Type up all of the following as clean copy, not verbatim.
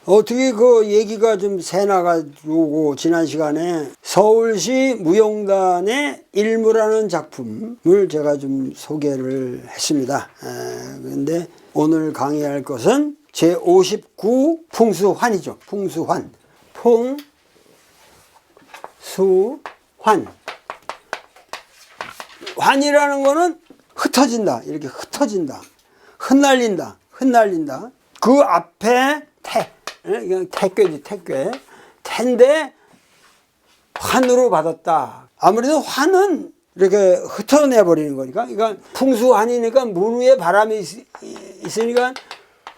어떻게 그 얘기가 좀 새나가지고 지난 시간에 서울시 무용단의 일무라는 작품을 제가 좀 소개를 했습니다. 그런데 오늘 강의할 것은 제59 풍수환이죠. 풍수환. 풍수환. 환이라는 거는 흩어진다. 이렇게 흩어진다. 흩날린다. 흩날린다. 그 앞에 그냥 태괴지, 태괴. 태인데 환으로 받았다. 아무래도 환은 이렇게 흩어내버리는 거니까. 그러니까 풍수환이니까 물 위에 바람이 있으니까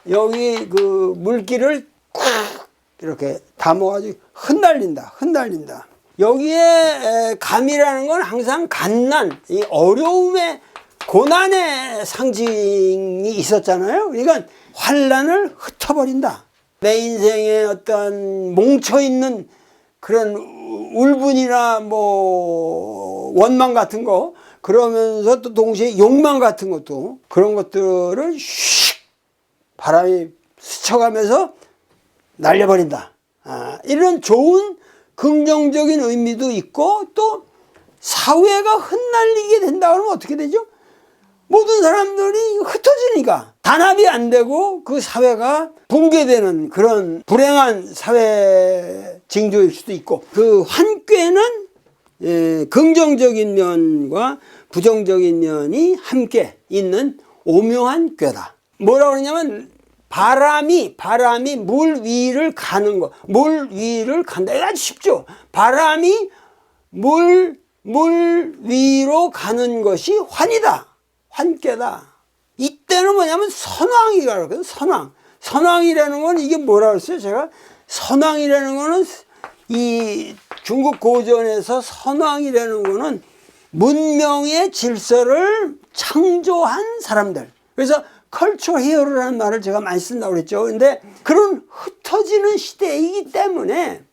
여기 그 물기를 꽉 이렇게 담아가지고 흩날린다. 흩날린다. 여기에 감이라는 건 항상 갓난, 이 어려움의 고난의 상징이 있었잖아요. 그러니까 환난을 흩어버린다. 내 인생에 어떤 뭉쳐있는 그런 울분이나 뭐 원망 같은 거, 그러면서 또 동시에 욕망 같은 것도, 그런 것들을 슉 바람이 스쳐가면서 날려버린다. 이런 좋은 긍정적인 의미도 있고, 또 사회가 흩날리게 된다 그러면 어떻게 되죠? 모든 사람들이 흩어지니까 단합이 안 되고 그 사회가 붕괴되는 그런 불행한 사회 징조일 수도 있고, 그 환꾀는 긍정적인 면과 부정적인 면이 함께 있는 오묘한 꾀다. 뭐라고 그러냐면 바람이 물 위를 가는 거, 물 위를 간다. 이거 아주 쉽죠. 바람이 물 위로 가는 것이 환이다. 환꾀다. 이때는 뭐냐면 선왕이라고 그래요. 선왕이라는 건 이게 뭐라고 했어요? 제가 선왕이라는 거는 이 중국 고전에서 선왕이라는 거는 문명의 질서를 창조한 사람들. 그래서 컬처 히어로라는 말을 제가 많이 쓴다고 그랬죠. 근데 그런 흩어지는 시대이기 때문에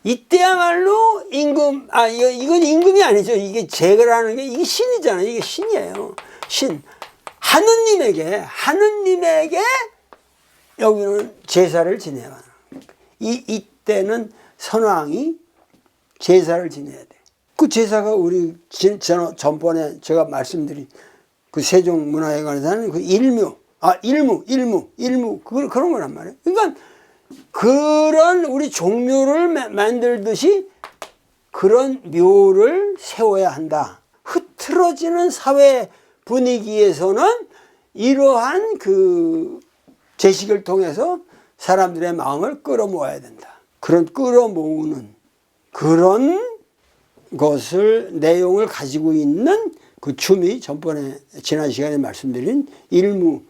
이때야말로 임금, 이건 임금이 아니죠. 이게 제거라는 게 이게 신이잖아요. 이게 신이에요. 신. 하느님에게 여기는 제사를 지내야. 이때는 선왕이 제사를 지내야 돼. 그 제사가 우리 전번에 제가 말씀드린 그 세종문화회관에서 그 일무, 그런 거란 말이에요. 그러니까 그런 우리 종묘를 만들듯이 그런 묘를 세워야 한다. 흐트러지는 사회 분위기에서는 이러한 그 제식을 통해서 사람들의 마음을 끌어모아야 된다. 그런 끌어모으는 그런 것을 내용을 가지고 있는 그 춤이 전번에 지난 시간에 말씀드린 일무겠죠.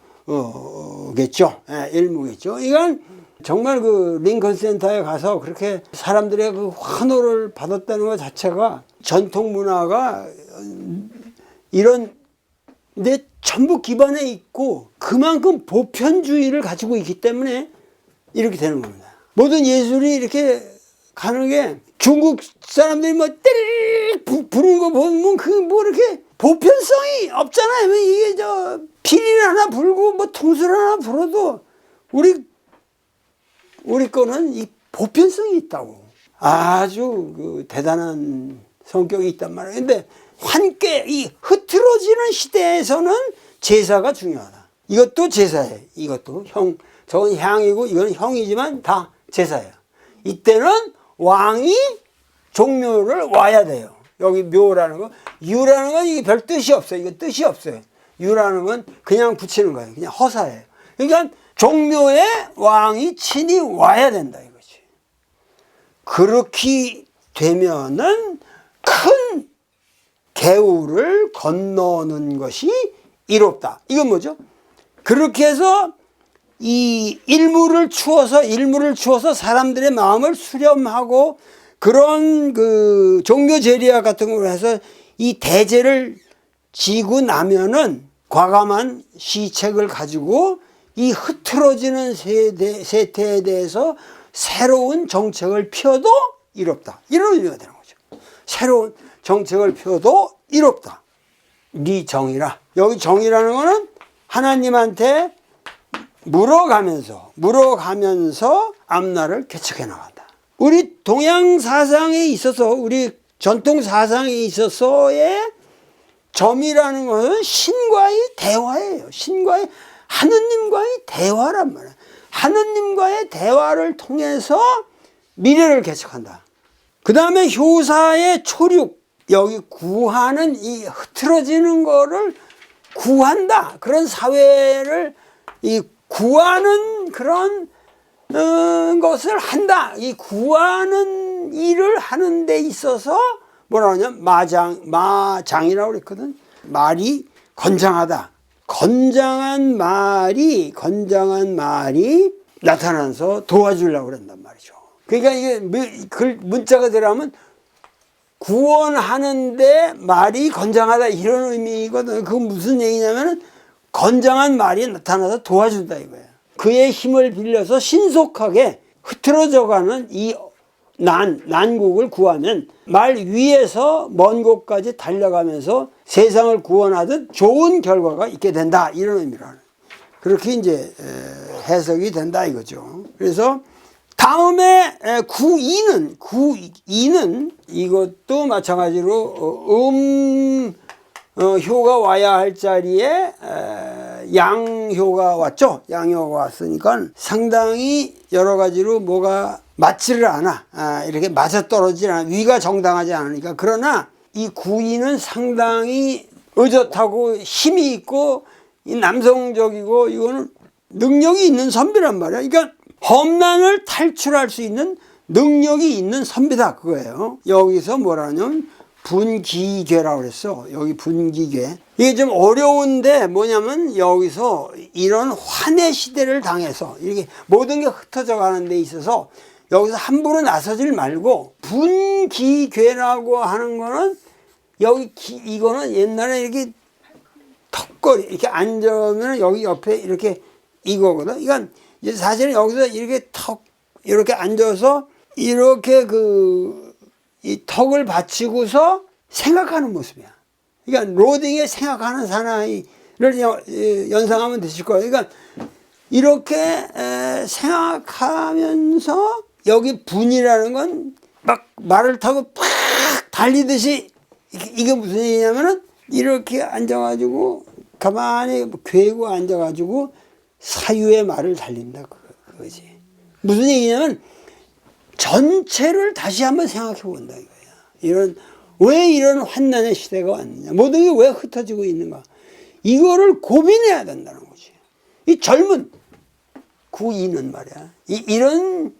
일무겠죠. 이건 정말 그 링컨 센터에 가서 그렇게 사람들의 그 환호를 받았다는 것 자체가 전통 문화가 이런 데 전부 기반에 있고 그만큼 보편주의를 가지고 있기 때문에 이렇게 되는 겁니다. 모든 예술이 이렇게 가는 게 중국 사람들이 뭐 떼르르 부르는 거 보면 그 뭐 이렇게 보편성이 없잖아요. 이게 피리를 하나 불고 뭐 통수를 하나 불어도 우리 거는 이 보편성이 있다고. 아주 그 대단한 성격이 있단 말이에요. 근데 환께 이 흐트러지는 시대에서는 제사가 중요하다. 이것도 제사예요. 이것도 저건 향이고 이건 형이지만 다 제사예요. 이때는 왕이 종묘를 와야 돼요. 여기 묘라는 거, 유라는 건 이게 별 뜻이 없어요. 이거 뜻이 없어요. 유라는 건 그냥 붙이는 거예요. 그냥 허사예요. 그러니까 종묘에 왕이 친히 와야 된다 이거지. 그렇게 되면은 큰 개울을 건너는 것이 이롭다. 이건 뭐죠? 그렇게 해서 이 일무를 추어서 사람들의 마음을 수렴하고 그런 그 종묘 제리와 같은 걸 해서 이 대제를 지고 나면은 과감한 시책을 가지고 이 흐트러지는 세태에 대해서 새로운 정책을 펴도 이롭다. 이런 의미가 되는 거죠. 새로운 정책을 펴도 이롭다. 네 정이라. 여기 정이라는 거는 하나님한테 물어가면서 앞날을 개척해 나간다. 우리 동양 사상에 있어서, 우리 전통 사상에 있어서의 점이라는 것은 신과의 대화예요. 신과의, 하느님과의 대화란 말이에요. 하느님과의 대화를 통해서 미래를 개척한다. 그 다음에 효사의 초륙, 여기 구하는 이 흐트러지는 거를 구한다. 그런 사회를 이 구하는 그런 것을 한다. 이 구하는 일을 하는 데 있어서 뭐라 하냐면 마장이라고 그랬거든. 말이 건장하다. 건장한 말이 나타나서 도와주려고 그런단 말이죠. 그러니까 이게 문자가 들어가면 구원하는데 말이 건장하다 이런 의미거든. 그건 무슨 얘기냐면은 건장한 말이 나타나서 도와준다 이거야. 그의 힘을 빌려서 신속하게 흐트러져가는 이 난국을 구하면 말 위에서 먼 곳까지 달려가면서 세상을 구원하듯 좋은 결과가 있게 된다 이런 의미라는. 그렇게 이제 해석이 된다 이거죠. 그래서 다음에 구이는 이것도 마찬가지로 효가 와야 할 자리에 양효가 왔죠. 양효가 왔으니까 상당히 여러 가지로 뭐가 맞지를 않아. 이렇게 맞아떨어지지 않아. 위가 정당하지 않으니까. 그러나 이 구이는 상당히 의젓하고 힘이 있고 남성적이고 이거는 능력이 있는 선비란 말이야. 그러니까 험난을 탈출할 수 있는 능력이 있는 선비다 그거예요. 여기서 뭐라냐면 분기괴라고 그랬어. 여기 분기괴. 이게 좀 어려운데 뭐냐면 여기서 이런 환의 시대를 당해서 이렇게 모든 게 흩어져 가는 데 있어서 여기서 함부로 나서질 말고 분기괴라고 하는 거는 여기 이거는 옛날에 이렇게 턱걸이 이렇게 앉으면 여기 옆에 이렇게 이거거든. 그러니까 이제 사실은 여기서 이렇게 이렇게 앉아서 이렇게 이 턱을 받치고서 생각하는 모습이야. 그러니까 로딩에 생각하는 사나이를 연상하면 되실 거예요. 그러니까 이렇게 생각하면서 여기 분이라는 건 막 말을 타고 팍 달리듯이 이게 무슨 얘기냐면은 이렇게 앉아가지고 가만히 괴고 앉아가지고 사유의 말을 달린다 그거지. 무슨 얘기냐면 전체를 다시 한번 생각해 본다 이거야. 왜 이런 환난의 시대가 왔느냐, 모든 게 왜 흩어지고 있는가, 이거를 고민해야 된다는 거지. 이 젊은 구이는 말이야. 이런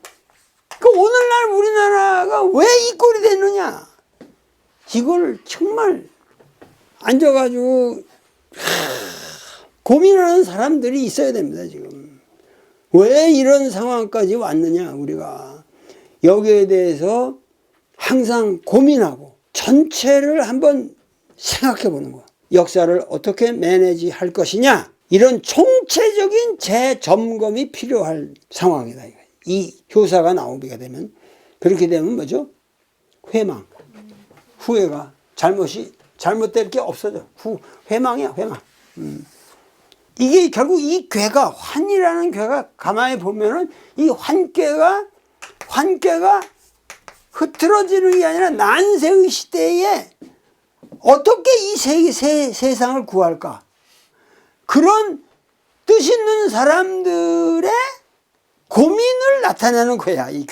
오늘날 우리나라가 왜 이 꼴이 됐느냐, 이걸 정말 앉아가지고 고민하는 사람들이 있어야 됩니다. 지금 왜 이런 상황까지 왔느냐, 우리가 여기에 대해서 항상 고민하고 전체를 한번 생각해 보는 거야. 역사를 어떻게 매니지 할 것이냐, 이런 총체적인 재점검이 필요할 상황이다. 이 효사가 나오게 되면, 그렇게 되면 뭐죠? 회망, 후회가, 잘못될 게 없어져. 회망이야, 회망. 이게 결국 이 괴가, 환이라는 괴가 가만히 보면은 이 환괴가 흐트러지는 게 아니라 난세의 시대에 어떻게 이 세상을 구할까, 그런 뜻 있는 사람들의 고민을 나타내는 거야. 이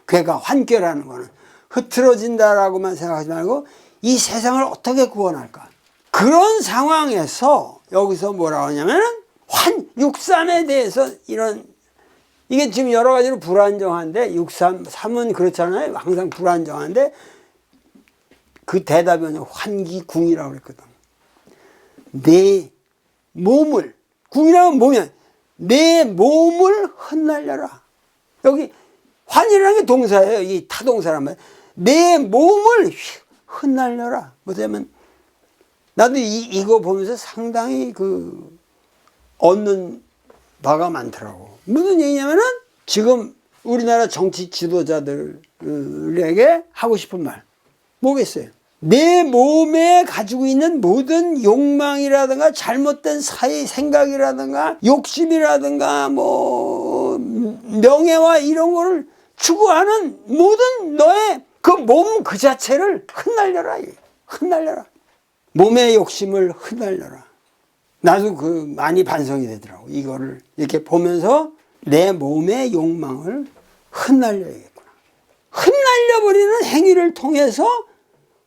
괴가, 환괴라는 거는 흐트러진다라고만 생각하지 말고 이 세상을 어떻게 구원할까, 그런 상황에서 여기서 뭐라고 하냐면은 육삼에 대해서 이게 지금 여러 가지로 불안정한데, 3은 그렇잖아요. 항상 불안정한데, 그 대답이 환기궁이라고 그랬거든. 내 몸을, 궁이라면 몸이야. 내 몸을 흩날려라. 여기 환이라는 게 동사예요. 이 타동사란 말이야. 내 몸을 흩날려라. 뭐냐면, 나도 이거 보면서 상당히 얻는 바가 많더라고. 무슨 얘기냐면은 지금 우리나라 정치 지도자들에게 하고 싶은 말 뭐겠어요? 내 몸에 가지고 있는 모든 욕망이라든가 잘못된 사회 생각이라든가 욕심이라든가 명예와 이런 거를 추구하는 모든 너의 그 몸 그 자체를 흩날려라. 흩날려라. 몸의 욕심을 흩날려라. 나도 많이 반성이 되더라고. 이거를 이렇게 보면서 내 몸의 욕망을 흩날려야겠구나. 흩날려버리는 행위를 통해서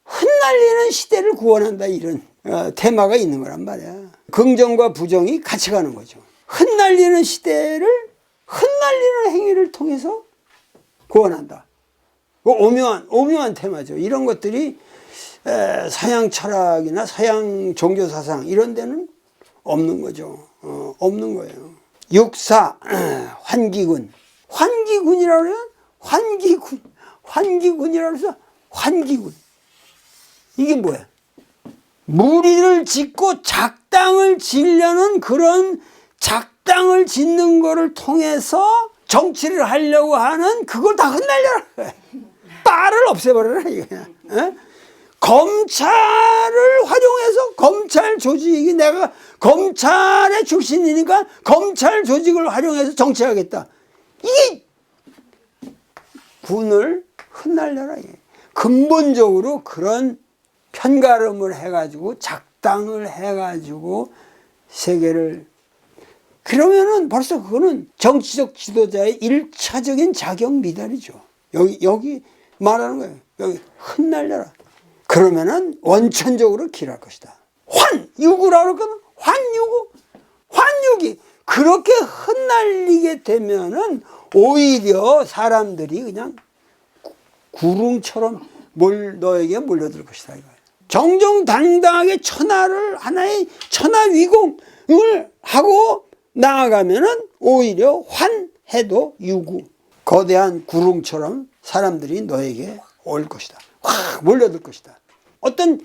흩날리는 시대를 구원한다, 이런 테마가 있는 거란 말이야. 긍정과 부정이 같이 가는 거죠. 흩날리는 시대를 흩날리는 행위를 통해서 구원한다. 오묘한 테마죠. 이런 것들이 서양 철학이나 서양 종교 사상 이런 데는 없는 거죠. 없는 거예요. 육사 환기군. 환기군이라고 해요? 환기군이라고 해서 환기군. 이게 뭐야? 무리를 짓고 작당을 지려는 그런 작당을 짓는 거를 통해서 정치를 하려고 하는 그걸 다 흩날려라. 빠를 없애버려라 이거야. 검찰을 활용해서 검찰 조직이 내가 검찰의 출신이니까 검찰 조직을 활용해서 정치하겠다. 이게 군을 흩날려라. 이게. 근본적으로 그런 편가름을 해가지고 작당을 해가지고 세계를 그러면은 벌써 그거는 정치적 지도자의 1차적인 자격 미달이죠. 여기 말하는 거예요. 여기 흩날려라. 그러면은 원천적으로 길할 것이다. 환유구라고 그러거든. 환유기. 그렇게 흩날리게 되면은 오히려 사람들이 그냥 구름처럼 너에게 몰려들 것이다. 이거예요. 정정당당하게 하나의 천하위공을 하고 나아가면은 오히려 환해도 유구. 거대한 구름처럼 사람들이 너에게 올 것이다. 확 몰려들 것이다. 어떤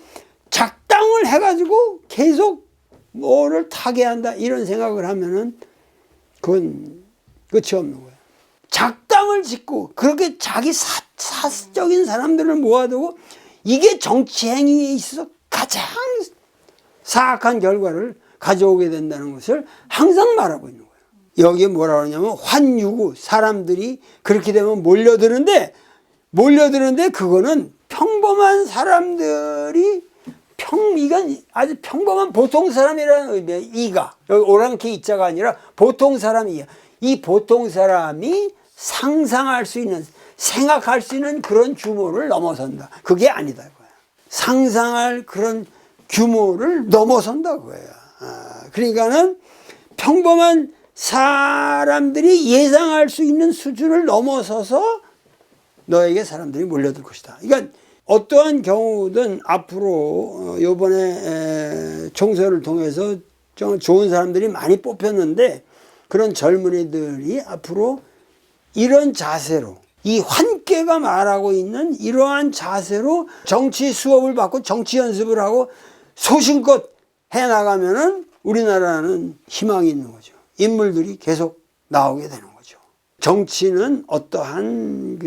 작당을 해가지고 계속 뭐를 타개한다 이런 생각을 하면은 그건 끝이 없는 거야. 작당을 짓고 그렇게 자기 사적인 사람들을 모아두고 이게 정치 행위에 있어서 가장 사악한 결과를 가져오게 된다는 것을 항상 말하고 있는 거예요. 여기에 뭐라고 하냐면 환유구. 사람들이 그렇게 되면 몰려드는데 그거는 평범한 사람들이 이건 아주 평범한 보통 사람이라는 의미예요. 이가 여기 오랑캐 이자가 아니라 보통 사람이야. 이 보통 사람이 상상할 수 있는 생각할 수 있는 그런 규모를 넘어선다. 그게 아니다 그거야. 상상할 그런 규모를 넘어선다 그거야. 그러니까는 평범한 사람들이 예상할 수 있는 수준을 넘어서서 너에게 사람들이 몰려들 것이다. 그러니까 어떠한 경우든 앞으로 이번에 총선을 통해서 좀 좋은 사람들이 많이 뽑혔는데 그런 젊은이들이 앞으로 이런 자세로 이 환께가 말하고 있는 이러한 자세로 정치 수업을 받고 정치 연습을 하고 소신껏 해나가면은 우리나라는 희망이 있는 거죠. 인물들이 계속 나오게 되는 거죠. 정치는 어떠한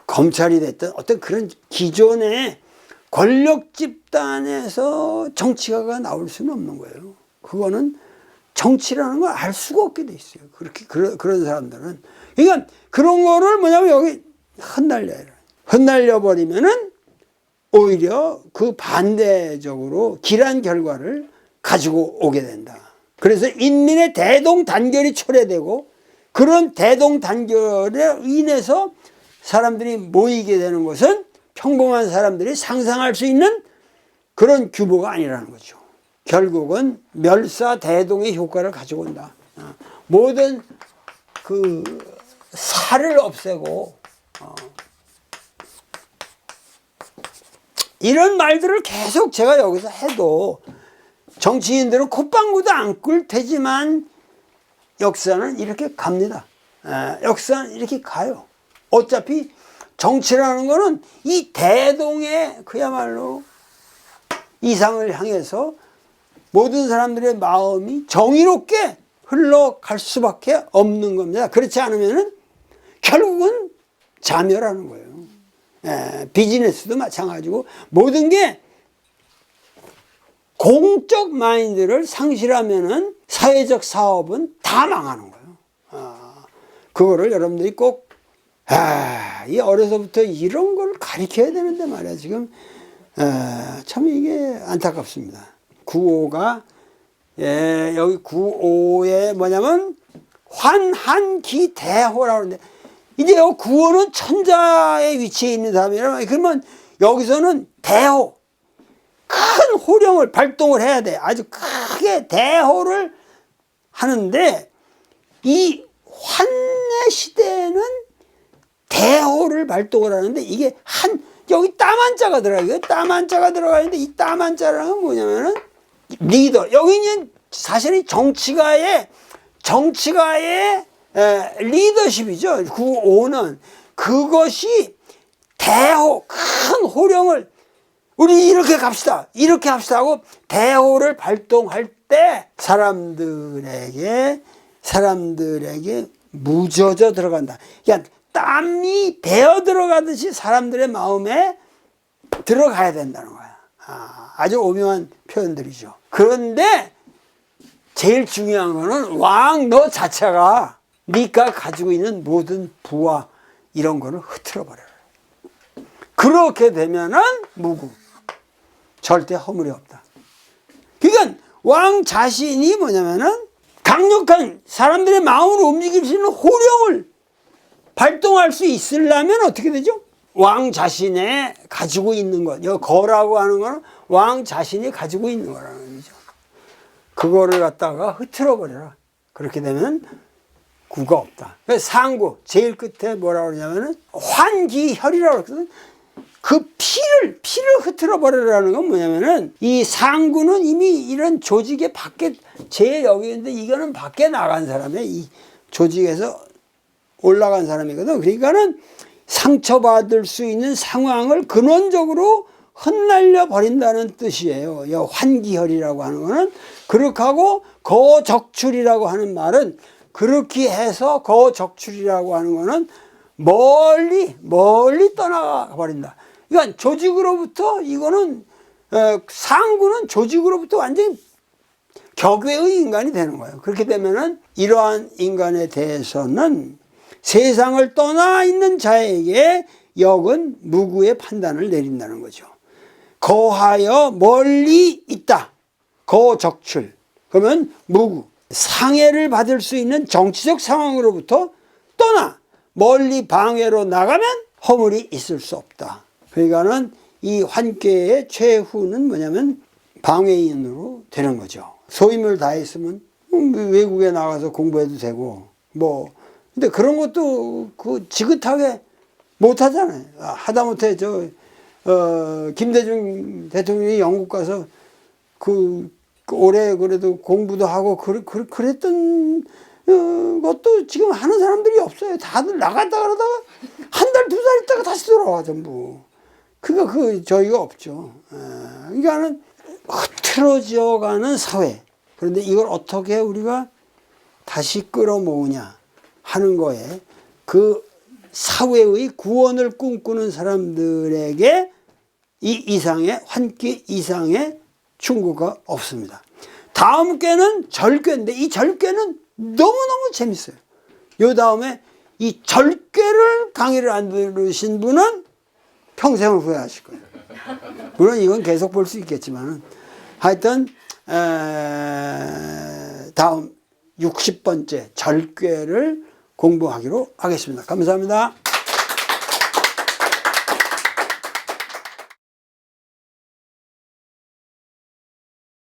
검찰이 됐든 어떤 그런 기존의 권력 집단에서 정치가가 나올 수는 없는 거예요. 그거는 정치라는 걸 알 수가 없게 돼 있어요. 그런 사람들은. 그러니까 그런 거를 뭐냐면 여기 흩날려 버리면은 오히려 그 반대적으로 길한 결과를 가지고 오게 된다. 그래서 인민의 대동단결이 초래되고 그런 대동단결에 인해서 사람들이 모이게 되는 것은 평범한 사람들이 상상할 수 있는 그런 규모가 아니라는 거죠. 결국은 멸사대동의 효과를 가져온다. 모든 그 살을 없애고 이런 말들을 계속 제가 여기서 해도 정치인들은 콧방구도 안 꿀 테지만 역사는 이렇게 갑니다. 역사는 이렇게 가요. 어차피 정치라는 거는 이 대동의 그야말로 이상을 향해서 모든 사람들의 마음이 정의롭게 흘러갈 수밖에 없는 겁니다. 그렇지 않으면은 결국은 자멸하는 거예요. 비즈니스도 마찬가지고 모든 게 공적 마인드를 상실하면은 사회적 사업은 다 망하는 거예요. 그거를 여러분들이 꼭, 이 어려서부터 이런 걸 가르쳐야 되는데 말이야. 지금, 참 이게 안타깝습니다. 구호가, 여기 구호에 뭐냐면, 환한기대호라고 하는데, 이제 요 구호는 천자의 위치에 있는 사람이라, 그러면 여기서는 대호, 큰 호령을 발동을 해야 돼. 아주 크게 대호를 하는데, 이 환의 시대에는 대호를 발동을 하는데, 이게 여기 따만자가 들어가요. 따만자가 들어가는데, 이 따만자라는 건 뭐냐면은, 리더. 여기는 사실은 정치가의 리더십이죠. 구호는. 그것이 대호, 큰 호령을, 우리 이렇게 갑시다. 이렇게 합시다 하고 대호를 발동할 때 사람들에게 무젖어 들어간다. 그러니까 땀이 배어 들어가듯이 사람들의 마음에 들어가야 된다는 거야. 아주 오묘한 표현들이죠. 그런데 제일 중요한 거는 왕 너 자체가 네가 가지고 있는 모든 부와 이런 거를 흐트러 버려라. 그렇게 되면은 무구. 절대 허물이 없다. 그러니까 왕 자신이 뭐냐면은 강력한 사람들의 마음을 움직일 수 있는 호령을 발동할 수 있으려면 어떻게 되죠? 왕 자신의 가지고 있는 것. 여기 거라고 하는 거는 왕 자신이 가지고 있는 거라는 거죠. 그거를 갖다가 흐트러 버려라. 그렇게 되면 구가 없다. 그래서 상구 제일 끝에 뭐라고 그러냐면은 환기혈이라고 그러거든. 그 피를 흐트러 버리라는 건 뭐냐면은 이 상구는 이미 이런 조직의 밖에 제 여기 있는데 이거는 밖에 나간 사람이야. 이 조직에서 올라간 사람이거든. 그러니까는 상처받을 수 있는 상황을 근원적으로 흩날려 버린다는 뜻이에요. 이 환기혈이라고 하는 거는 그렇게 하고 거적출이라고 하는 말은 그렇게 해서 거적출이라고 하는 거는 멀리 떠나가 버린다. 그러니까 조직으로부터 이거는 상구는 조직으로부터 완전히 격외의 인간이 되는 거예요. 그렇게 되면은 이러한 인간에 대해서는 세상을 떠나 있는 자에게 역은 무구의 판단을 내린다는 거죠. 거하여 멀리 있다. 거적출. 그러면 무구. 상해를 받을 수 있는 정치적 상황으로부터 떠나 멀리 방해로 나가면 허물이 있을 수 없다. 그러니까는 이 환계의 최후는 뭐냐면 방해인으로 되는 거죠. 소임을 다했으면 외국에 나가서 공부해도 되고 근데 그런 것도 지긋하게 못 하잖아요. 하다못해 김대중 대통령이 영국 가서 올해 그래도 공부도 하고 그랬던 것도 지금 하는 사람들이 없어요. 다들 나갔다 그러다가 한 달, 2달 있다가 다시 돌아와, 전부. 저희가 없죠. 그러니까는 흐트러져 가는 사회. 그런데 이걸 어떻게 우리가 다시 끌어모으냐 하는 거에 그 사회의 구원을 꿈꾸는 사람들에게 이 이상의, 환기 이상의 충고가 없습니다. 다음 꾀는 절꾀인데 이 절꾀는 너무너무 재밌어요. 요 다음에 이 절꾀를 강의를 안 들으신 분은 평생을 후회하실 거예요. 물론 이건 계속 볼 수 있겠지만 하여튼 다음 60번째 절꾀를 공부하기로 하겠습니다. 감사합니다.